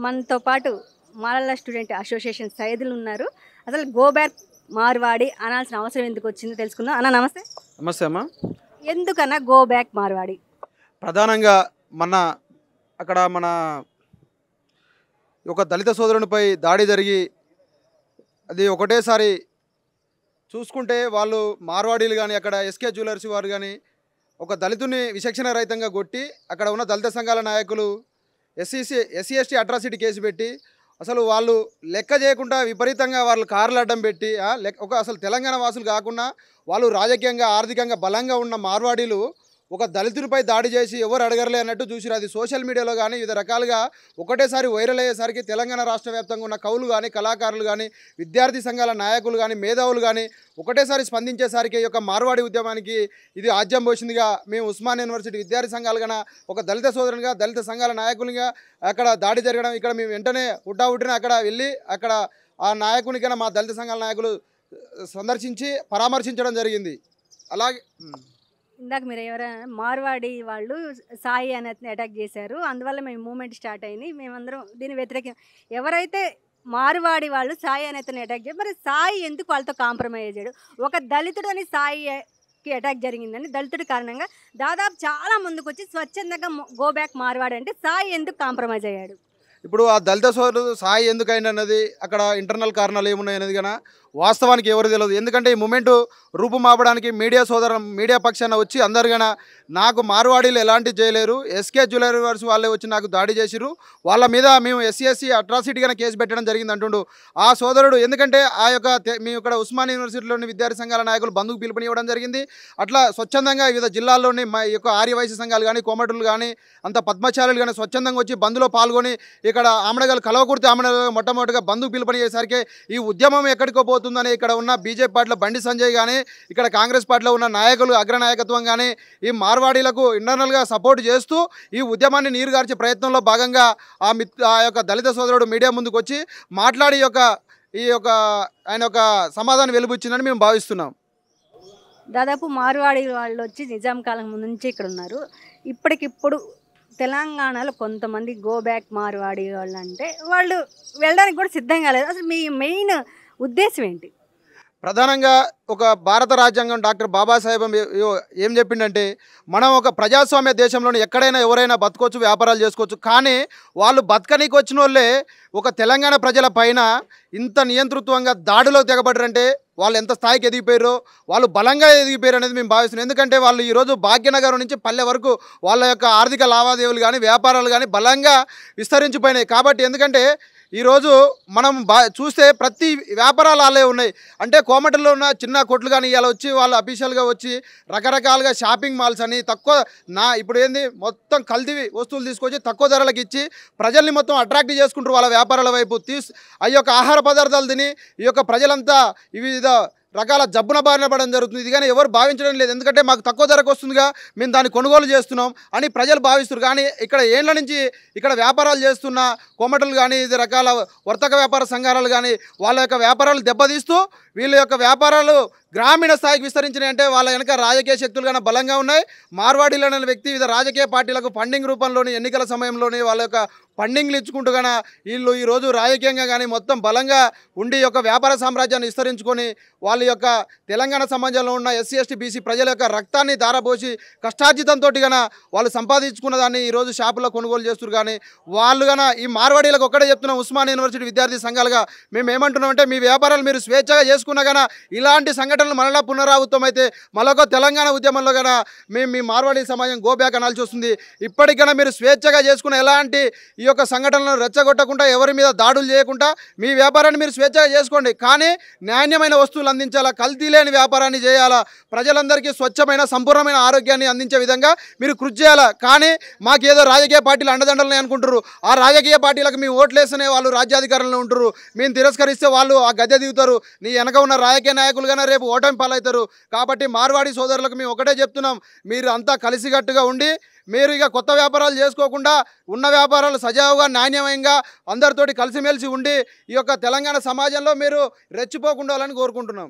మనతో పాటు మాలల స్టూడెంట్ అసోసియేషన్ సైదులు ఉన్నారు. అసలు గో బ్యాక్ మార్వాడి అనాల్సిన అవసరం ఎందుకు వచ్చిందో తెలుసుకుందాం. అన్న నమస్తే. నమస్తే అమ్మా. ఎందుకన్నా గో బ్యాక్ మార్వాడి? ప్రధానంగా మన ఒక దళిత సోదరునిపై దాడి జరిగి అది ఒకటేసారి చూసుకుంటే వాళ్ళు మార్వాడీలు కానీ అక్కడ ఎస్కే జ్యువెలర్స్ వారు కానీ ఒక దళితుని విచక్షణ రహితంగా కొట్టి అక్కడ ఉన్న దళిత సంఘాల నాయకులు ఎస్సీ ఎస్టీ అట్రాసిటీ కేసు పెట్టి అసలు వాళ్ళు లెక్క చేయకుండా విపరీతంగా వాళ్ళు కార్లు అడ్డం పెట్టి అసలు తెలంగాణ వాసులు కాకుండా వాళ్ళు రాజకీయంగా ఆర్థికంగా బలంగా ఉన్న మార్వాడీలు ఒక దళితునిపై దాడి చేసి ఎవరు అడగరలే అన్నట్టు చూసిరు. అది సోషల్ మీడియాలో కానీ వివిధ రకాలుగా ఒకటేసారి వైరల్ అయ్యేసరికి తెలంగాణ రాష్ట్ర వ్యాప్తంగా ఉన్న కవులు కానీ కళాకారులు కానీ విద్యార్థి సంఘాల నాయకులు కానీ మేధావులు కానీ ఒకటేసారి స్పందించేసరికి ఈ యొక్క మార్వాడి ఉద్యమానికి ఇది ఆజ్యం పోసిందిగా మేము ఉస్మానియా యూనివర్సిటీ విద్యార్థి సంఘాలు కన్నా ఒక దళిత సోదరునిగా దళిత సంఘాల నాయకులుగా అక్కడ దాడి జరగడం ఇక్కడ మేము వెంటనే ఉట్టిన అక్కడ వెళ్ళి అక్కడ ఆ నాయకునికైనా మా దళిత సంఘాల నాయకులు సందర్శించి పరామర్శించడం జరిగింది. అలాగే ఇందాక మీరు ఎవరైనా మార్వాడి వాళ్ళు సాయి అనేది అటాక్ చేశారు, అందువల్ల మేము మూమెంట్ స్టార్ట్ అయింది, మేమందరం దీన్ని వ్యతిరేకం. ఎవరైతే మార్వాడి వాళ్ళు సాయి అనేతని అటాక్ చేశారు, మరి సాయి ఎందుకు వాళ్ళతో కాంప్రమైజ్ అయ్యాడు? ఒక దళితుడు అని సాయికి అటాక్ జరిగిందని దళితుడి కారణంగా దాదాపు చాలా ముందుకు వచ్చి స్వచ్ఛందంగా గో బ్యాక్ మార్వాడి అంటే సాయి ఎందుకు కాంప్రమైజ్ అయ్యాడు? ఇప్పుడు ఆ దళిత సోదరుడు సాయి ఎందుకైంది అన్నది అక్కడ ఇంటర్నల్ కారణాలు ఏమున్నాయి అనేది కానీ వాస్తవానికి ఎవరు తెలియదు. ఎందుకంటే ఈ మూమెంట్ రూపుమాపడానికి మీడియా పక్షాన వచ్చి అందరు కానీ నాకు మార్వాడీలు ఎలాంటి చేయలేరు, ఎస్కే జ్యువెలర్స్ వాళ్ళే వచ్చి నాకు దాడి చేసిరు, వాళ్ళ మీద మేము ఎస్సీ అట్రాసిటీగానే కేసు పెట్టడం జరిగింది అంటుండు ఆ సోదరుడు. ఎందుకంటే మేము ఇక్కడ ఉస్మానియా యూనివర్సిటీలోని విద్యార్థి సంఘాల నాయకులు బంధుకు పిలుపునివ్వడం జరిగింది. అట్లా స్వచ్ఛందంగా వివిధ జిల్లాల్లోని మా యొక్క ఆర్యవైశ్య సంఘాలు కానీ కోమటులు కానీ అంత పద్మచారులు కానీ స్వచ్ఛందంగా వచ్చి బంధులో పాల్గొని ఇక్కడ ఆమడగలు కలవకుర్తి ఆమడగలు మొట్టమొదటిగా బంధుకు పిలుపునిచ్చేసరికి ఈ ఉద్యమం ఎక్కడికో పోతుందని ఇక్కడ ఉన్న బీజేపీ పార్టీలో బండి సంజయ్ కానీ ఇక్కడ కాంగ్రెస్ పార్టీలో ఉన్న నాయకులు అగ్రనాయకత్వం కానీ ఈ మార్వాడీలకు ఇంటర్నల్గా సపోర్ట్ చేస్తూ ఈ ఉద్యమాన్ని నీరుగార్చే ప్రయత్నంలో భాగంగా ఆ యొక్క దళిత సోదరుడు మీడియా ముందుకు వచ్చి మాట్లాడి ఆయన యొక్క సమాధానం వెలుబుచ్చిందని మేము భావిస్తున్నాం. దాదాపు మార్వాడి వాళ్ళు వచ్చి నిజాం కాలం ముందు నుంచి ఇక్కడ ఉన్నారు. ఇప్పటికిప్పుడు తెలంగాణలో కొంతమంది గో బ్యాక్ మార్వాడి వాళ్ళు అంటే వాళ్ళు వెళ్ళడానికి కూడా సిద్ధంగా లేదు. అసలు మీ మెయిన్ ఉద్దేశం ఏంటి? ప్రధానంగా ఒక భారత రాజ్యాంగం డాక్టర్ బాబాసాహెబ్ ఏం చెప్పిండంటే మనం ఒక ప్రజాస్వామ్య దేశంలోని ఎక్కడైనా ఎవరైనా బతకొచ్చు, వ్యాపారాలు చేసుకోవచ్చు, కానీ వాళ్ళు బతకనీకి వచ్చిన వాళ్ళే ఒక తెలంగాణ ప్రజల పైన ఇంత నియంతృత్వంగా దాడిలో తెగబడ్డారంటే వాళ్ళు ఎంత స్థాయికి ఎదిగిపోయారో, వాళ్ళు బలంగా ఎదిగిపోయారు అనేది మేము భావిస్తున్నాం. ఎందుకంటే వాళ్ళు ఈరోజు భాగ్యనగరం నుంచి పల్లె వరకు వాళ్ళ యొక్క ఆర్థిక లావాదేవీలు కానీ వ్యాపారాలు కానీ బలంగా విస్తరించిపోయినాయి. కాబట్టి ఎందుకంటే ఈరోజు మనం చూస్తే ప్రతి వ్యాపారాలు వాళ్ళే ఉన్నాయి. అంటే కోమటల్లో ఉన్న చిన్న కొట్లు కానీ ఇలా వచ్చి వాళ్ళు అఫీషియల్గా వచ్చి రకరకాలుగా షాపింగ్ మాల్స్ అని ఇప్పుడు ఏంది మొత్తం కల్తీ వస్తువులు తీసుకొచ్చి తక్కువ ధరలకు ఇచ్చి ప్రజల్ని మొత్తం అట్రాక్ట్ చేసుకుంటారు వాళ్ళ వ్యాపారాల వైపు. ఆ యొక్క ఆహార పదార్థాలు తిని ఈ యొక్క ప్రజలంతా వివిధ రకాల జబ్బున బారిన పడడం జరుగుతుంది. ఇది కానీ ఎవరు భావించడం లేదు. ఎందుకంటే మాకు తక్కువ ధరకు వస్తుందిగా మేము దాన్ని కొనుగోలు చేస్తున్నాం అని ప్రజలు భావిస్తారు. కానీ ఇక్కడ ఏళ్ళ నుంచి ఇక్కడ వ్యాపారాలు చేస్తున్న కోమటలు కానీ ఇది రకాల వర్తక వ్యాపార సంఘాలు కానీ వాళ్ళ యొక్క వ్యాపారాలు దెబ్బతీస్తూ వీళ్ళ యొక్క వ్యాపారాలు గ్రామీణ స్థాయికి విస్తరించినాయి. అంటే వాళ్ళ వెనక రాజకీయ శక్తులు కానీ బలంగా ఉన్నాయి. మార్వాడీలు అనే వ్యక్తి వివిధ రాజకీయ పార్టీలకు ఫండింగ్ రూపంలోని ఎన్నికల సమయంలోని వాళ్ళ యొక్క ఫండింగ్లు ఇచ్చుకుంటూ కానీ వీళ్ళు ఈరోజు రాజకీయంగా కానీ మొత్తం బలంగా ఉండి యొక్క వ్యాపార సామ్రాజ్యాన్ని విస్తరించుకొని వాళ్ళ యొక్క తెలంగాణ సమాజంలో ఉన్న ఎస్సీ ఎస్టీ బీసీ ప్రజల యొక్క రక్తాన్ని ధారపోసి కష్టార్జితంతో కానీ వాళ్ళు సంపాదించుకున్న దాన్ని ఈరోజు షాపులో కొనుగోలు చేస్తారు. కానీ వాళ్ళు కానీ ఈ మార్వాడీలకు ఒక్కడే చెప్తున్నాం, ఉస్మానియా యూనివర్సిటీ విద్యార్థి సంఘాలుగా మేము ఏమంటున్నామంటే మీ వ్యాపారాలు మీరు స్వేచ్ఛగా చేసుకున్నా కానీ ఇలాంటి సంఘటనలు మరలా పునరావృతం అయితే మరొక తెలంగాణ ఉద్యమంలో కన్నా మేము మీ మార్వాడీ సమాజం గోబ్యాక్ అనాల్సి వస్తుంది. ఇప్పటికైనా మీరు స్వేచ్ఛగా చేసుకున్న ఎలాంటి ఈ యొక్క సంఘటనలను రెచ్చగొట్టకుండా ఎవరి మీద దాడులు చేయకుండా మీ వ్యాపారాన్ని మీరు స్వేచ్ఛగా చేసుకోండి, కానీ నాణ్యమైన వస్తువులు అందించాలా, కల్తీ లేని వ్యాపారాన్ని చేయాలా, ప్రజలందరికీ స్వచ్ఛమైన సంపూర్ణమైన ఆరోగ్యాన్ని అందించే విధంగా మీరు కృషి చేయాలా. కానీ మాకేదో రాజకీయ పార్టీలు అండదండలని అనుకుంటారు. ఆ రాజకీయ పార్టీలకు మేము ఓట్లేస్తేనే వాళ్ళు రాజ్యాధికారంలో ఉంటారు, మేము తిరస్కరిస్తే వాళ్ళు ఆ గద్దె దిగుతారు, నీ వెనక ఉన్న రాజకీయ నాయకులు కన్నా రేపు ఓటమి పాలవుతారు. కాబట్టి మార్వాడి సోదరులకు మేము ఒకటే చెప్తున్నాం, మీరు అంతా కలిసికట్టుగా ఉండి మీరు ఇక కొత్త వ్యాపారాలు చేసుకోకుండా ఉన్న వ్యాపారాలు సజావుగా నాణ్యమంగా అందరితోటి కలిసిమెలిసి ఉండి ఈ యొక్క తెలంగాణ సమాజంలో మీరు రెచ్చిపోకుండా కోరుకుంటున్నాం.